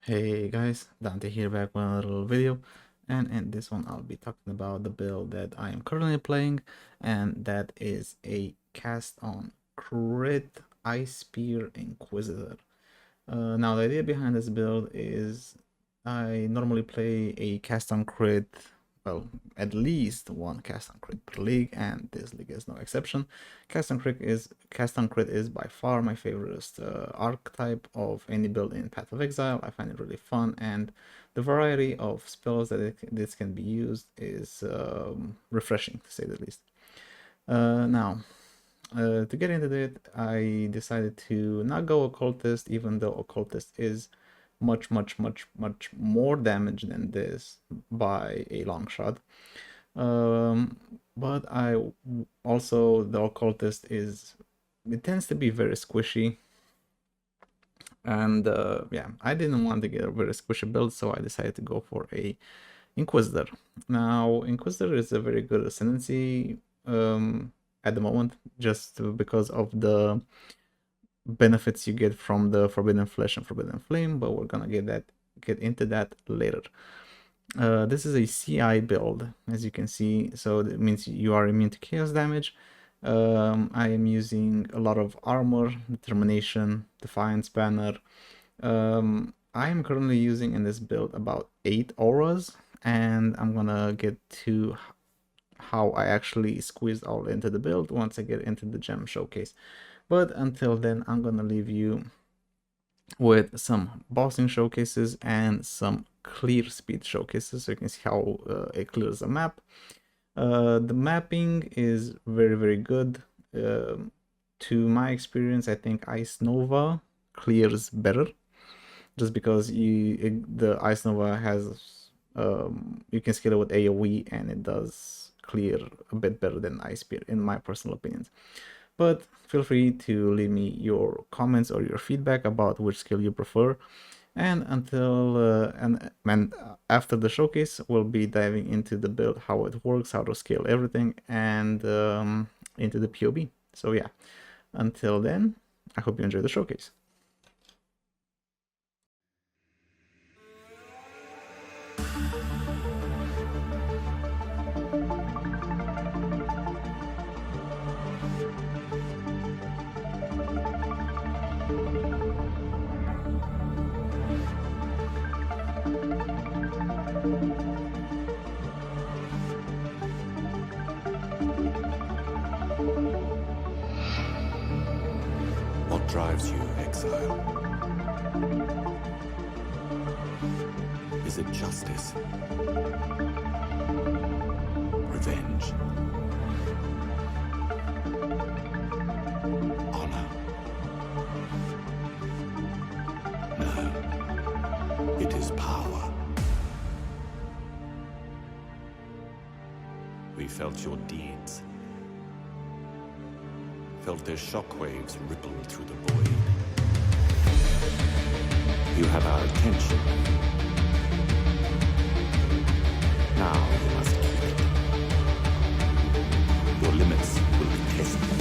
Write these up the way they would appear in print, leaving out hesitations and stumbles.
Hey guys, Dante here back with another little video, and in this one I'll be talking about the build that I am currently playing, and that is a cast on Crit Ice Spear Inquisitor. Now the idea behind this build is I normally play a cast on crit, well, at least one cast on crit per league, and this league is no exception. Cast on crit is by far my favorite archetype of any build in Path of Exile. I find it really fun, and the variety of spells that this can be used is refreshing, to say the least. To get into it, I decided to not go occultist, even though occultist is much more damage than this by a long shot. But the occultist it tends to be very squishy, and yeah, I didn't want to get a very squishy build, so I decided to go for a Inquisitor. Now Inquisitor is a very good Ascendancy at the moment, just because of the benefits you get from the Forbidden Flesh and Forbidden Flame, but we're gonna get into that later. This is a CI build, as you can see, so that means you are immune to chaos damage. I am using a lot of armor, determination, defiance banner. I am currently using in this build about 8 auras, and I'm gonna get to how I actually squeezed all into the build once I get into the gem showcase. But until then, I'm gonna leave you with some bossing showcases and some clear speed showcases, so you can see how it clears a map. The mapping is very good. To my experience, I think Ice Nova clears better, just because the Ice Nova has you can scale it with AoE, and it does clear a bit better than Ice Spear, in my personal opinions. But feel free to leave me your comments or your feedback about which skill you prefer. And after the showcase, we'll be diving into the build, how it works, how to scale everything, and into the POE. So yeah, until then, I hope you enjoy the showcase. What drives you, exile? Is it justice? Revenge? Honor? No. It is power. We felt your deeds. Felt their shockwaves ripple through the void. You have our attention. Now you must keep it. Your limits will be tested.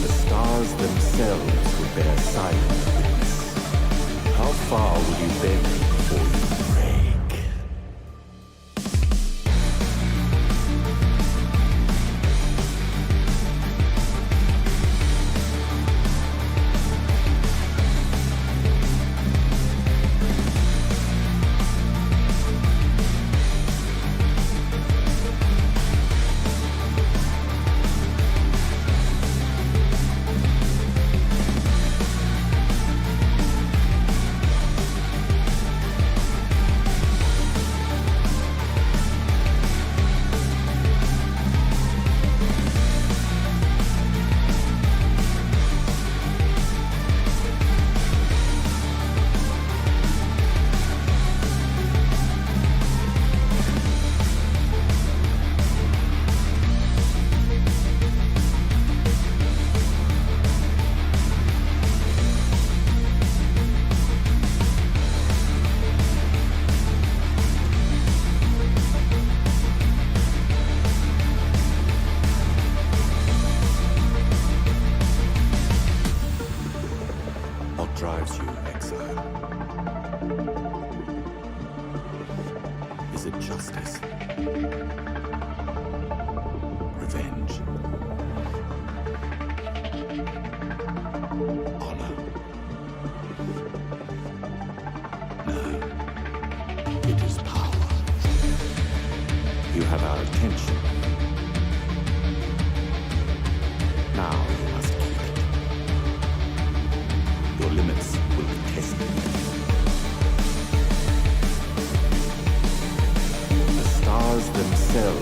The stars themselves will bear silent witness. How far will you bend before you break? drives you, exile? Is it justice? Revenge? Honor? No. It is power. You have our attention. Now you must keep it. Your limits will be tested. The stars themselves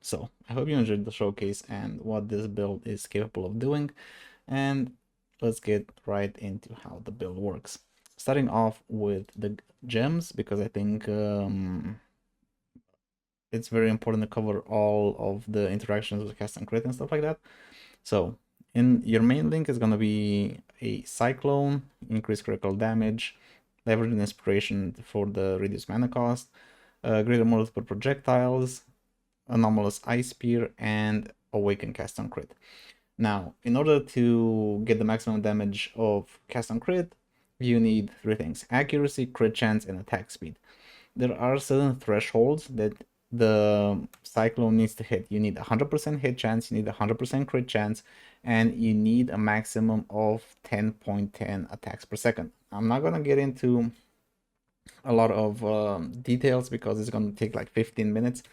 So I hope you enjoyed the showcase and what this build is capable of doing, and let's get right into how the build works. Starting off with the gems, because I think it's very important to cover all of the interactions with cast and crit and stuff like that. So in your main link is going to be a Cyclone, increased critical damage, leverage and inspiration for the reduced mana cost, greater multiple projectiles, anomalous ice spear, and awaken cast on crit. Now, in order to get the maximum damage of cast on crit, you need three things: accuracy, crit chance, and attack speed. There are certain thresholds that the Cyclone needs to hit. You need 100% hit chance, you need 100% crit chance, and you need a maximum of 10.10 attacks per second. I'm not gonna get into a lot of details because it's gonna take like 15 minutes,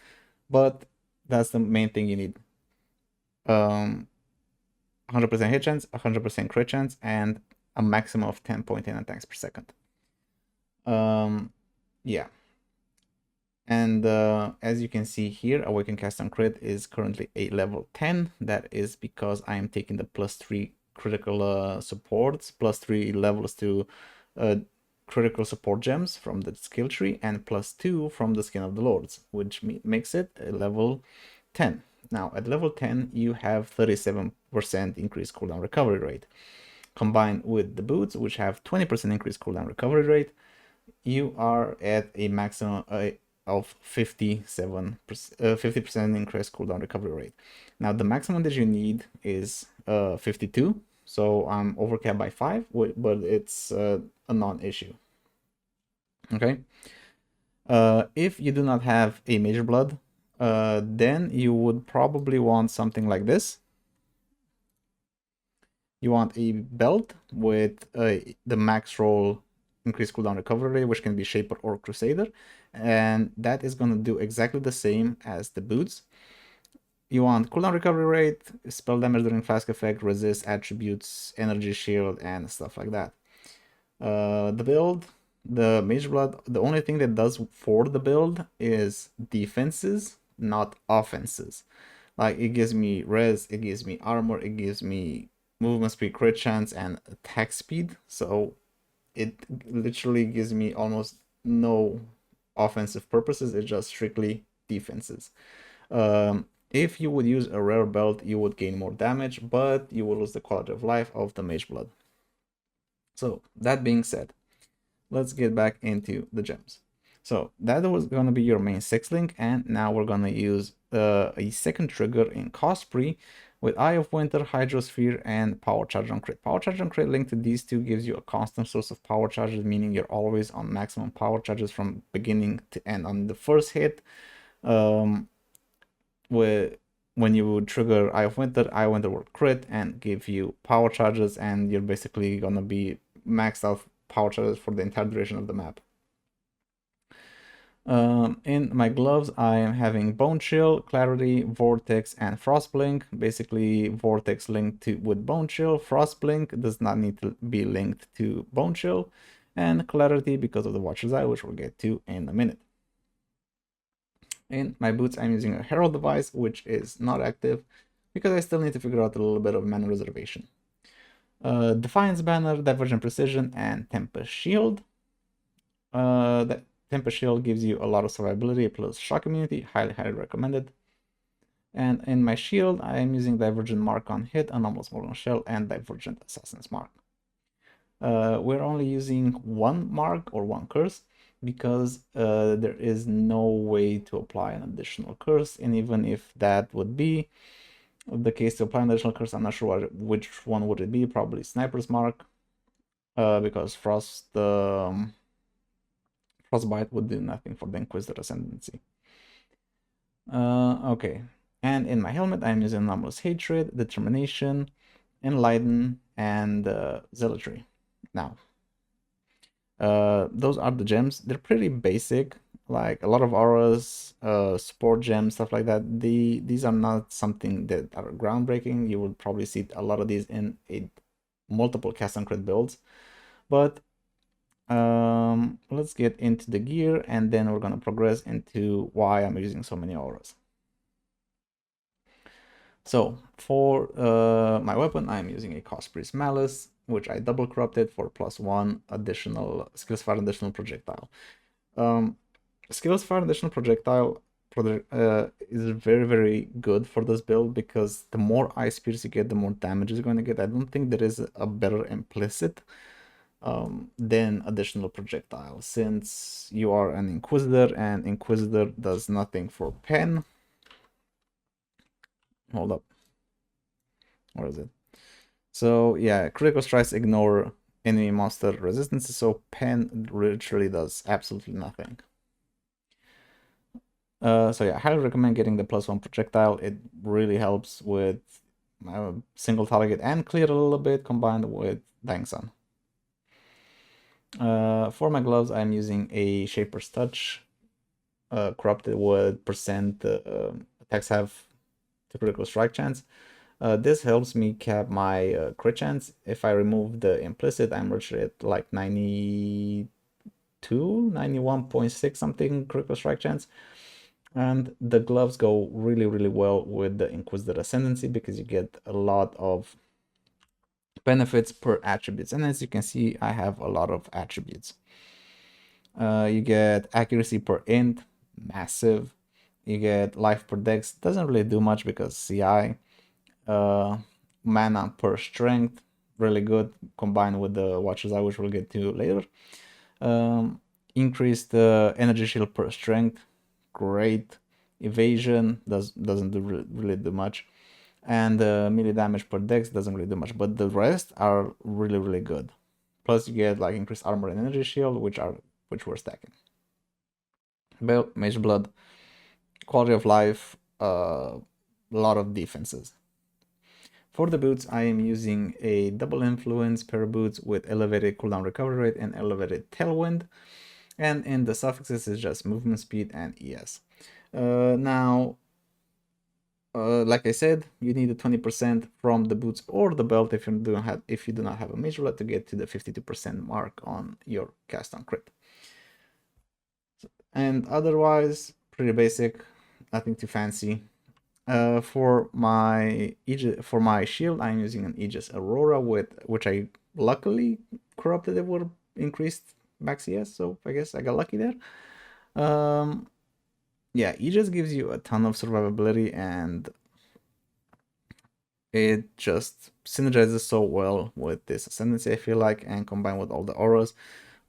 but that's the main thing you need. 100% hit chance, 100% crit chance, and a maximum of 10.10 attacks per second. Yeah. And as you can see here, Awaken Cast on Crit is currently a level 10. That is because I am taking the +3 critical supports, +3 levels to critical support gems from the skill tree, and +2 from the Skin of the Lords, which makes it a level 10. Now, at level 10, you have 37% increased cooldown recovery rate. Combined with the boots, which have 20% increased cooldown recovery rate, you are at a maximum of 50% increased cooldown recovery rate. Now, the maximum that you need is 52, so I'm overcapped by 5, but it's a non-issue. Okay. If you do not have a Major Blood, then you would probably want something like this. You want a belt with the max roll increased cooldown recovery, which can be Shaper or Crusader, and that is going to do exactly the same as the boots. You want cooldown recovery rate, spell damage during flask effect, resist attributes, energy shield, and stuff like that. The build, the Mage Blood, the only thing that does for the build is defenses, not offenses. Like, it gives me res, it gives me armor, it gives me movement speed, crit chance, and attack speed. So it literally gives me almost no offensive purposes. It's just strictly defenses. If you would use a rare belt, you would gain more damage, but you will lose the quality of life of the Mage Blood. So that being said, let's get back into the gems. So that was going to be your main 6 link, and now we're going to use a second trigger in Cosprey with Eye of Winter, Hydrosphere, and Power Charge on Crit. Power Charge on Crit linked to these two gives you a constant source of power charges, meaning you're always on maximum power charges from beginning to end. On the first hit, when you would trigger Eye of Winter will crit and give you power charges, and you're basically gonna be maxed out power charges for the entire duration of the map. In my gloves, I am having Bone Chill, Clarity, Vortex, and Frostblink. Basically, Vortex linked with Bone Chill. Frostblink does not need to be linked to Bone Chill. And Clarity because of the Watcher's Eye, which we'll get to in a minute. In my boots, I'm using a Herald device, which is not active because I still need to figure out a little bit of mana reservation. Defiance Banner, Divergent Precision, and Tempest Shield. That Tempest Shield gives you a lot of survivability plus shock immunity, highly recommended. And in my shield, I am using Divergent Mark on hit, Anomalous Molten Shell, and Divergent Assassin's Mark. We're only using one mark or one curse because there is no way to apply an additional curse, and even if that would be the case to apply an additional curse, I'm not sure which one would it be. Probably Sniper's Mark, because Frostbite would do nothing for the Inquisitor Ascendancy. Okay, and in my helmet, I'm using Anomalous Hatred, Determination, Enlighten, and Zealotry. Now, those are the gems. They're pretty basic, like a lot of auras, support gems, stuff like that. These are not something that are groundbreaking. You will probably see a lot of these in multiple cast and crit builds, but let's get into the gear, and then we're gonna progress into why I'm using so many auras. So for my weapon, I'm using a Cost Priest Malice, which I double corrupted for +1 additional skills fire additional projectile. Skills fire additional projectile is very good for this build because the more ice spears you get, the more damage you're going to get. I don't think there is a better implicit than additional projectile, since you are an Inquisitor and Inquisitor does nothing for pen. Hold up. Where is it? So yeah, critical strikes ignore enemy monster resistances, so pen literally does absolutely nothing. So yeah, I highly recommend getting the +1 projectile. It really helps with single target and clear a little bit combined with Dying Sun. For my gloves, I'm using a Shaper's Touch, corrupted with percent attacks have to critical strike chance. This helps me cap my crit chance. If I remove the implicit, I'm literally at like 92, 91.6 something critical strike chance. And the gloves go really well with the Inquisitor Ascendancy because you get a lot of benefits per attributes. And as you can see, I have a lot of attributes. You get accuracy per int, massive. You get life per dex, doesn't really do much because CI. Mana per strength, really good, combined with the Watcher's Eye, which we'll get to later. Increased energy shield per strength, great. Evasion doesn't really do much, and melee damage per dex doesn't really do much, but the rest are really good. Plus you get like increased armor and energy shield, which we're stacking. Belt, Mage Blood, quality of life, a lot of defenses. For the boots, I am using a double influence pair of boots with elevated cooldown recovery rate and elevated tailwind. And in the suffixes is just movement speed and ES. Now, like I said, you need a 20% from the boots or the belt if you do not have a Mage Blood to get to the 52% mark on your cast on crit. And otherwise, pretty basic, nothing too fancy. For my shield, I'm using an Aegis Aurora which I luckily corrupted it with increased max CS, so I guess I got lucky there. Yeah, Aegis gives you a ton of survivability and it just synergizes so well with this Ascendancy, I feel like, and combined with all the auras.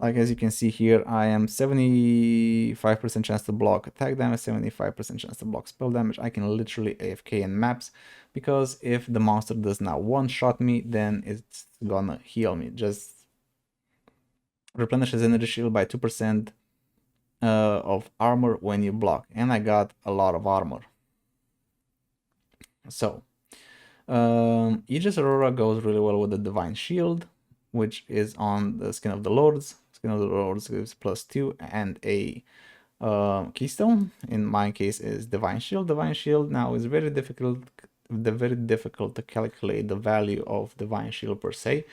Like as you can see here, I am 75% chance to block attack damage, 75% chance to block spell damage. I can literally AFK in maps because if the monster does not one-shot me, then it's gonna heal me. Just replenishes energy shield by 2% of armor when you block, and I got a lot of armor. So Aegis Aurora goes really well with the Divine Shield, which is on the Skin of the Lords. Skin of the Lords gives +2 and a keystone. In my case is Divine Shield. Divine Shield now is very difficult to calculate the value of Divine Shield per se,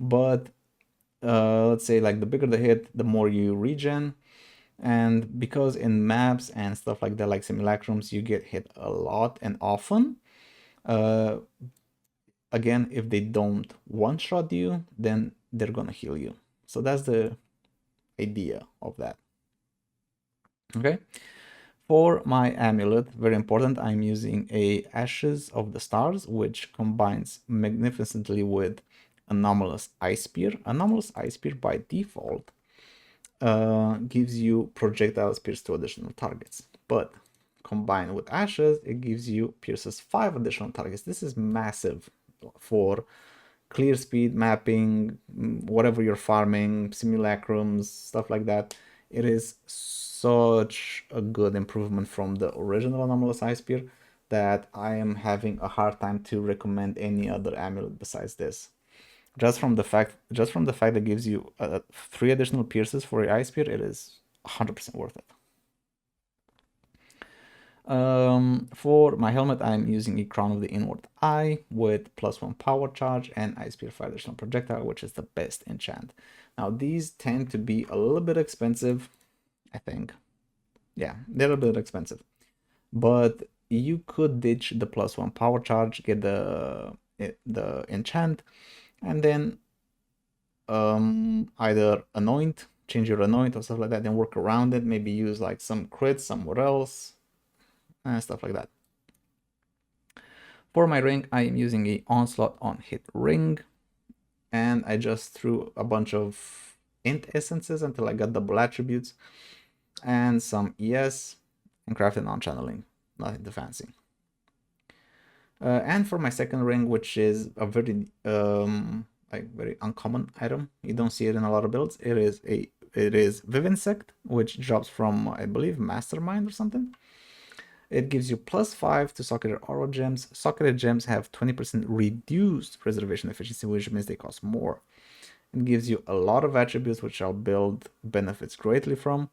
but let's say like the bigger the hit, the more you regen. And because in maps and stuff like that, like simulacrums, you get hit a lot and often, again, if they don't one-shot you, then they're gonna heal you. So that's the idea of that. Okay. For my amulet, very important, I'm using a Ashes of the Stars, which combines magnificently with Anomalous Ice Spear. Anomalous Ice Spear by default gives you projectile spears to additional targets, but combined with Ashes, it gives you pierces 5 additional targets. This is massive for clear speed mapping, whatever you're farming, simulacrums, stuff like that. It is such a good improvement from the original Anomalous Ice Spear that I am having a hard time to recommend any other amulet besides this. Just from the fact that it gives you 3 additional pierces for your Ice Spear, it is 100% worth it. For my helmet, I'm using a Crown of the Inward Eye with +1 power charge and Ice Spear 5 additional projectile, which is the best enchant. Now, these tend to be a little bit expensive, I think. Yeah, they're a bit expensive. But you could ditch the +1 power charge, get the enchant, and then either anoint, change your anoint or stuff like that, then work around it, maybe use like some crits somewhere else and stuff like that. For my ring, I am using a onslaught on hit ring, and I just threw a bunch of int essences until I got double attributes and some ES and crafted on channeling, nothing too fancy. And for my second ring, which is a very very uncommon item, you don't see it in a lot of builds. It is Vivinsect, which drops from, I believe, Mastermind or something. It gives you +5 to socketed aura gems. Socketed gems have 20% reduced preservation efficiency, which means they cost more. It gives you a lot of attributes, which our build benefits greatly from.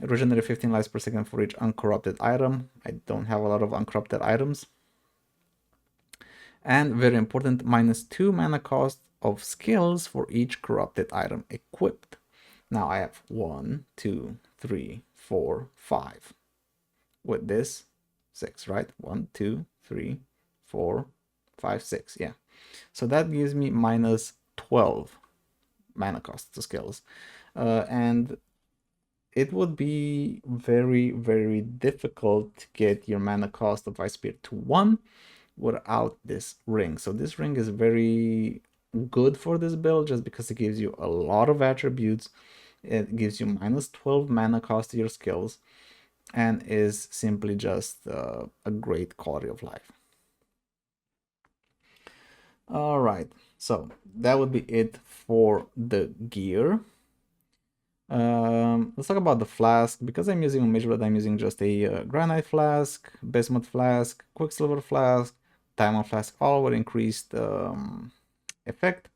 It regenerates 15 lives per second for each uncorrupted item. I don't have a lot of uncorrupted items. And very important, -2 mana cost of skills for each corrupted item equipped. Now I have 1, 2, 3, 4, 5. With this, 6, right? 1, 2, 3, 4, 5, 6. Yeah. So that gives me -12 mana cost to skills. And it would be very, very difficult to get your mana cost of Ice Spear to 1 without this ring. So this ring is very good for this build just because it gives you a lot of attributes. It gives you -12 mana cost to your skills and is simply just a great quality of life. All right, so that would be it for the gear. Let's talk about the flask. Because I'm using a Mage Blood, I'm using just a Granite Flask, Bismuth Flask, Quicksilver Flask, Diamond Flask, all with increased effect.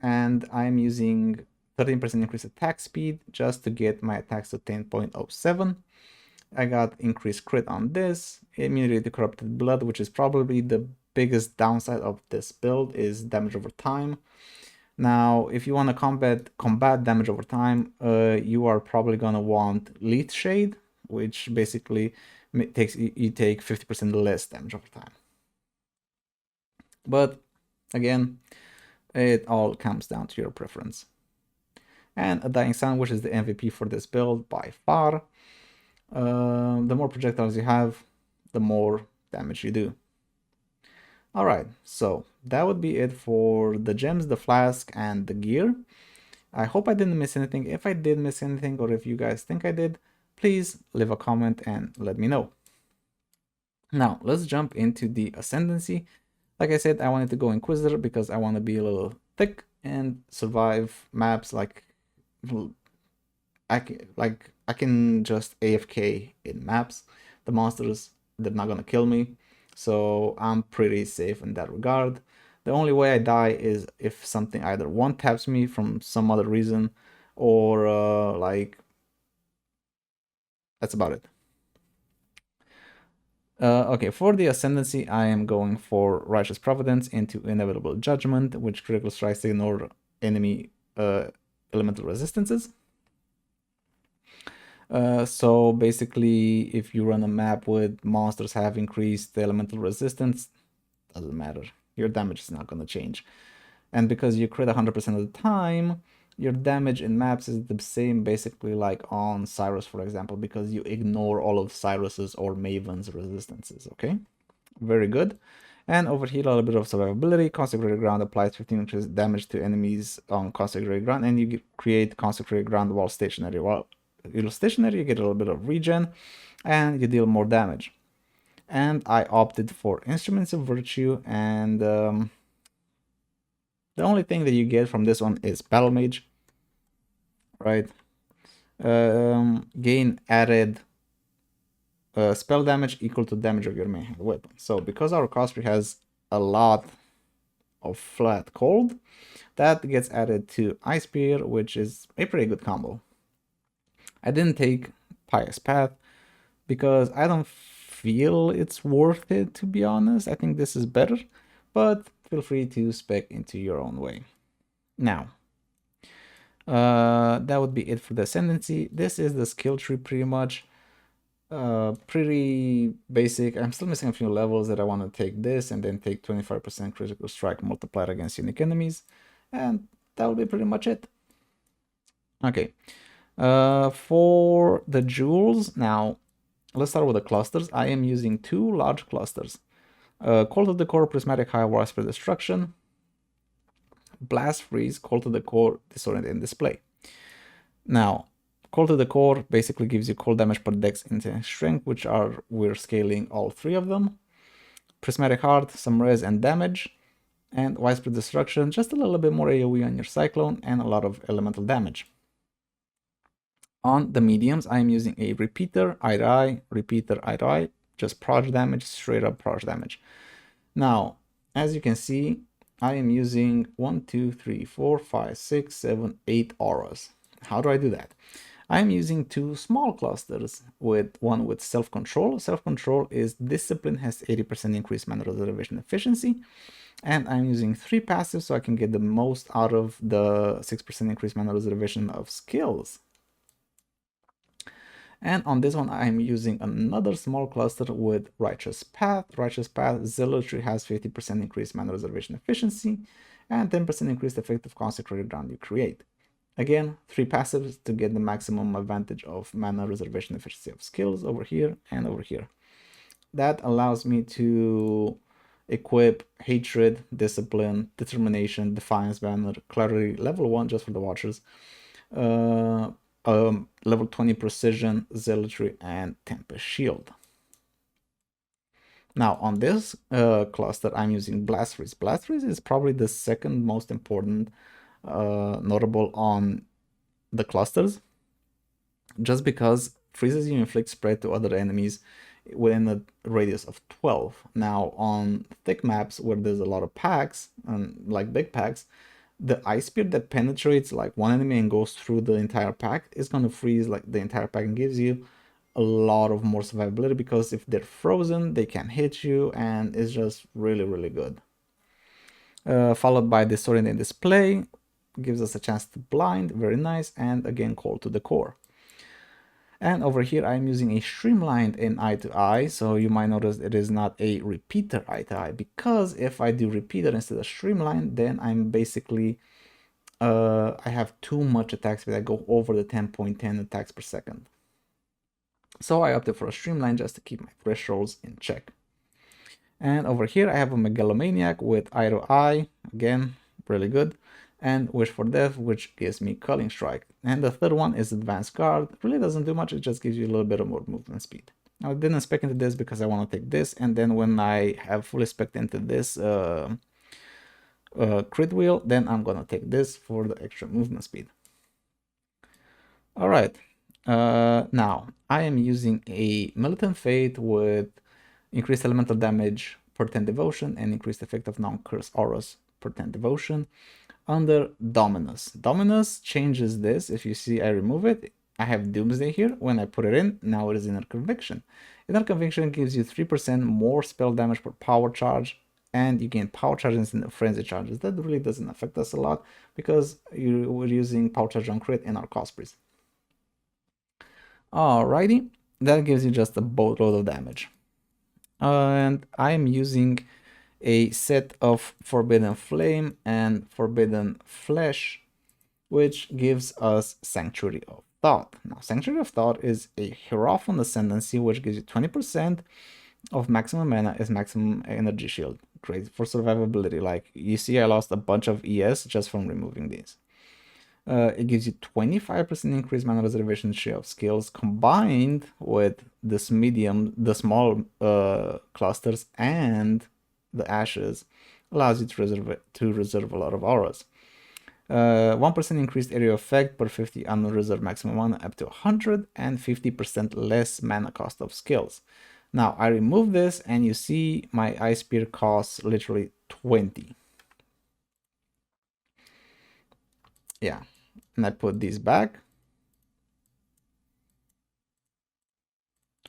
And I'm using 13% increased attack speed just to get my attacks to 10.07. I got increased crit on this, immunity to corrupted blood, which is probably the biggest downside of this build, is damage over time. Now, if you want to combat damage over time, you are probably gonna want Leaf Shade, which basically takes you take 50% less damage over time. But again, it all comes down to your preference. And a Dying Sun, which is the MVP for this build by far. The more projectiles you have, the more damage you do. Alright, so that would be it for the gems, the flask, and the gear. I hope I didn't miss anything. If I did miss anything, or if you guys think I did, please leave a comment and let me know. Now, let's jump into the Ascendancy. Like I said, I wanted to go Inquisitor because I want to be a little thick and survive maps like I can just AFK in maps. The monsters, they're not gonna kill me, so I'm pretty safe in that regard. The only way I die is if something either one taps me from some other reason, or like that's about it. Okay, for the Ascendancy, I am going for Righteous Providence into Inevitable Judgment, which critical strikes ignore enemy elemental resistances. So basically, if you run a map with monsters have increased elemental resistance, doesn't matter. Your damage is not going to change. And because you crit 100% of the time, your damage in maps is the same basically like on Sirus, for example, because you ignore all of Sirus's or Maven's resistances, okay? Very good. And over here, a little bit of survivability. Consecrated Ground applies 15 damage to enemies on Consecrated Ground, and you create Consecrated Ground while stationary. While you're stationary, you get a little bit of regen, and you deal more damage. And I opted for Instruments of Virtue, and the only thing that you get from this one is Battle Mage, right? Gain added spell damage equal to damage of your main hand weapon. So because our cosplay has a lot of flat cold, that gets added to Ice Spear, which is a pretty good combo. I didn't take Pious Path because I don't feel it's worth it, to be honest. I think this is better, but feel free to spec into your own way. Now, that would be it for the Ascendancy. This is the skill tree pretty much. Pretty basic. I'm still missing a few levels that I want to take this and then take 25% critical strike multiplier against unique enemies, and that will be pretty much it. Okay, for the jewels, now let's start with the clusters. I am using 2 large clusters. Call to the Core, Prismatic High, Widespread Destruction, Blast Freeze, Call to the Core, Disorient and Display. Now, Call to the Core basically gives you cold damage per dex, instinct, strength, which are, we're scaling all 3 of them. Prismatic Heart, some res and damage, and Widespread Destruction, just a little bit more AoE on your Cyclone and a lot of elemental damage. On the mediums, I am using a repeater, eye to eye, repeater, eye to eye, just proj damage, straight up proj damage. Now, as you can see, I am using 1, 2, 3, 4, 5, 6, 7, 8 auras. How do I do that? I'm using 2 small clusters, with one with self-control. Self-control is discipline, has 80% increased mana reservation efficiency, and I'm using 3 passives so I can get the most out of the 6% increased mana reservation of skills. And on this one, I'm using another small cluster with Righteous Path. Righteous Path, Zealotry has 50% increased mana reservation efficiency and 10% increased effective consecrated ground you create. Again, 3 passives to get the maximum advantage of mana reservation efficiency of skills over here and over here. That allows me to equip Hatred, Discipline, Determination, Defiance Banner, Clarity, level 1 just for the Watchers, level 20 Precision, Zealotry, and Tempest Shield. Now on this cluster, I'm using Blast Freeze. Blast Freeze is probably the second most important notable on the clusters, just because freezes you inflict spread to other enemies within a radius of 12. Now on thick maps where there's a lot of packs, like big packs, the Ice Spear that penetrates like one enemy and goes through the entire pack is going to freeze like the entire pack and gives you a lot of more survivability, because if they're frozen they can't hit you, and it's just really, really good. Followed by Disorient and Display, gives us a chance to blind, very nice, and again Call to the Core. And over here I'm using a streamlined in eye to eye, so you might notice it is not a repeater eye to eye, because if I do repeater instead of streamlined, then I'm basically I have too much attack speed. I go over the 10.10 attacks per second. So I opted for a streamline just to keep my thresholds in check. And over here I have a Megalomaniac with eye to eye, again really good, and Wish for Death, which gives me Culling Strike. And the third one is Advanced Guard. It really doesn't do much, it just gives you a little bit of more movement speed. Now I didn't spec into this because I want to take this, and then when I have fully spec'd into this crit wheel, then I'm gonna take this for the extra movement speed. All right, now I am using a Militant Fate with increased elemental damage per 10 devotion and increased effect of non-curse auras per 10 devotion under Dominus. Dominus changes this. If you see I remove it, I have Doomsday here. When I put it in, now it is Inner Conviction. Inner Conviction gives you 3% more spell damage per power charge, and you gain power charges instead of frenzy charges. That really doesn't affect us a lot because we're using power charge on crit in our Cosplays. Alrighty, that gives you just a boatload of damage. And I'm using a set of Forbidden Flame and Forbidden Flesh, which gives us Sanctuary of Thought. Now, Sanctuary of Thought is a Hierophant Ascendancy, which gives you 20% of maximum mana as maximum energy shield. Great for survivability. Like you see, I lost a bunch of ES just from removing these. It gives you 25% increased mana reservation share of skills combined with this medium, the small clusters and the ashes, allows you to reserve a lot of auras. 1% increased area effect per 50 unreserved maximum mana up to 100, and 50% less mana cost of skills. Now I remove this and you see my Ice Spear costs literally 20. Yeah, and I put these back.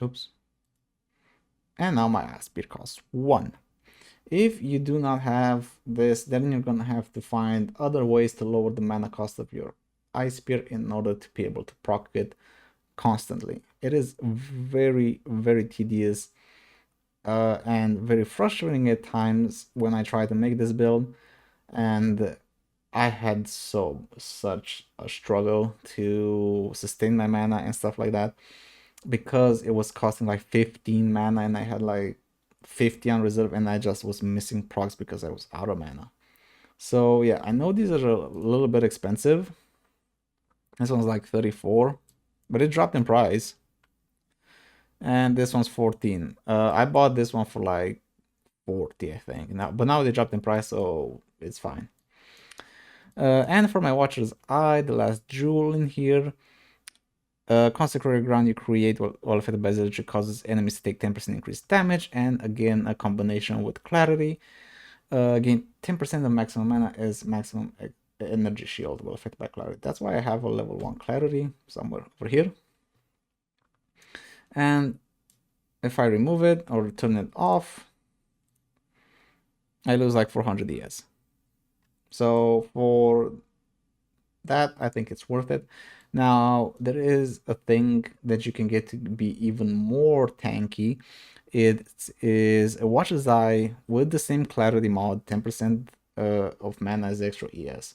Oops. And now my Ice Spear costs 1. If you do not have this, then you're gonna have to find other ways to lower the mana cost of your Ice Spear in order to be able to proc it constantly. it is very, very tedious and very frustrating at times when I try to make this build, and I had such a struggle to sustain my mana and stuff like that, because it was costing like 15 mana and I had like 50 on reserve, and I just was missing procs because I was out of mana. So yeah, I know these are a little bit expensive. This one's like 34, but it dropped in price. And this one's 14. I bought this one for like 40, I think. But now they dropped in price, so it's fine. And for my Watcher's Eye, the last jewel in here. Consecrated ground you create while affected by Zilch causes enemies to take 10% increased damage, and again a combination with clarity. Gain 10% of maximum mana as maximum energy shield while affected by clarity. That's why I have a level 1 clarity somewhere over here. And if I remove it or turn it off, I lose like 400 ES. So for that, I think it's worth it. Now, there is a thing that you can get to be even more tanky. It is a Watcher's Eye with the same clarity mod, 10% of mana as extra ES.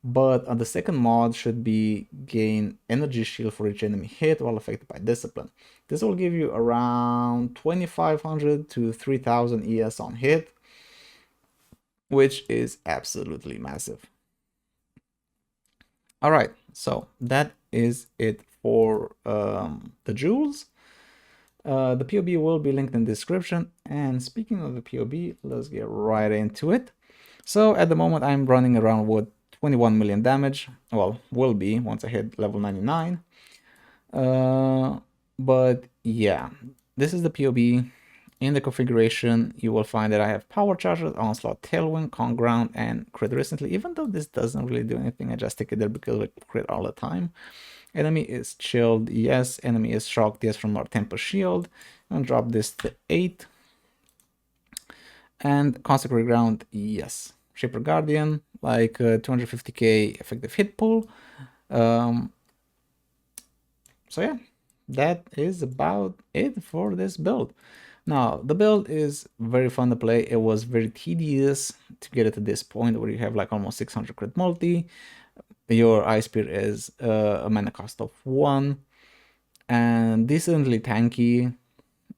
But on the second mod should be gain energy shield for each enemy hit while affected by discipline. This will give you around 2500 to 3000 ES on hit, which is absolutely massive. All right, so that is it for the jewels. The POB will be linked in the description. And speaking of the POB, let's get right into it. So at the moment, I'm running around with 21 million damage. Well, will be once I hit level 99. But yeah, this is the POB. In the configuration, you will find that I have Power Charges, Onslaught, Tailwind, Calm Ground, and Crit recently. Even though this doesn't really do anything, I just stick it there because I crit all the time. Enemy is chilled, yes. Enemy is shocked, yes, from our Temper Shield. And drop this to 8. And Consecrated Ground, yes. Shaper Guardian, like 250k effective hit pool. So yeah, that is about it for this build. Now, the build is very fun to play. It was very tedious to get it to this point where you have like almost 600 crit multi. Your Ice Spear is a mana cost of 1 and decently tanky.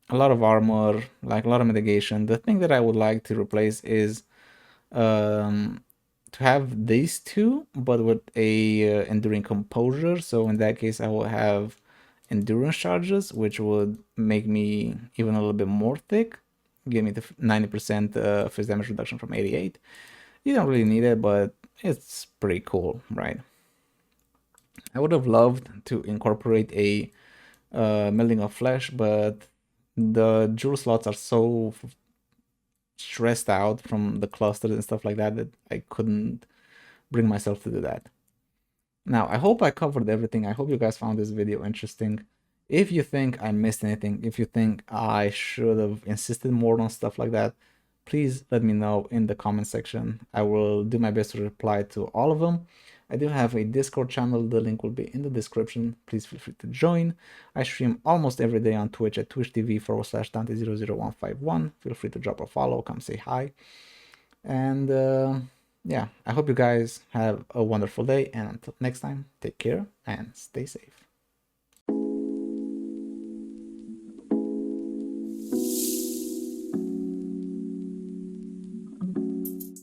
A lot of armor, like a lot of mitigation. The thing that I would like to replace is to have these two, but with a Enduring Composure. So in that case, I will have endurance charges, which would make me even a little bit more thick, give me the 90% phase damage reduction from 88. You don't really need it, but it's pretty cool, right? I would have loved to incorporate a Melding of Flesh, but the jewel slots are so stressed out from the clusters and stuff like that that I couldn't bring myself to do that. Now, I hope I covered everything. I hope you guys found this video interesting. If you think I missed anything, if you think I should have insisted more on stuff like that, please let me know in the comment section. I will do my best to reply to all of them. I do have a Discord channel. The link will be in the description. Please feel free to join. I stream almost every day on Twitch at twitch.tv/Dante00151. Feel free to drop a follow, come say hi. And yeah, I hope you guys have a wonderful day, and until next time, take care and stay safe.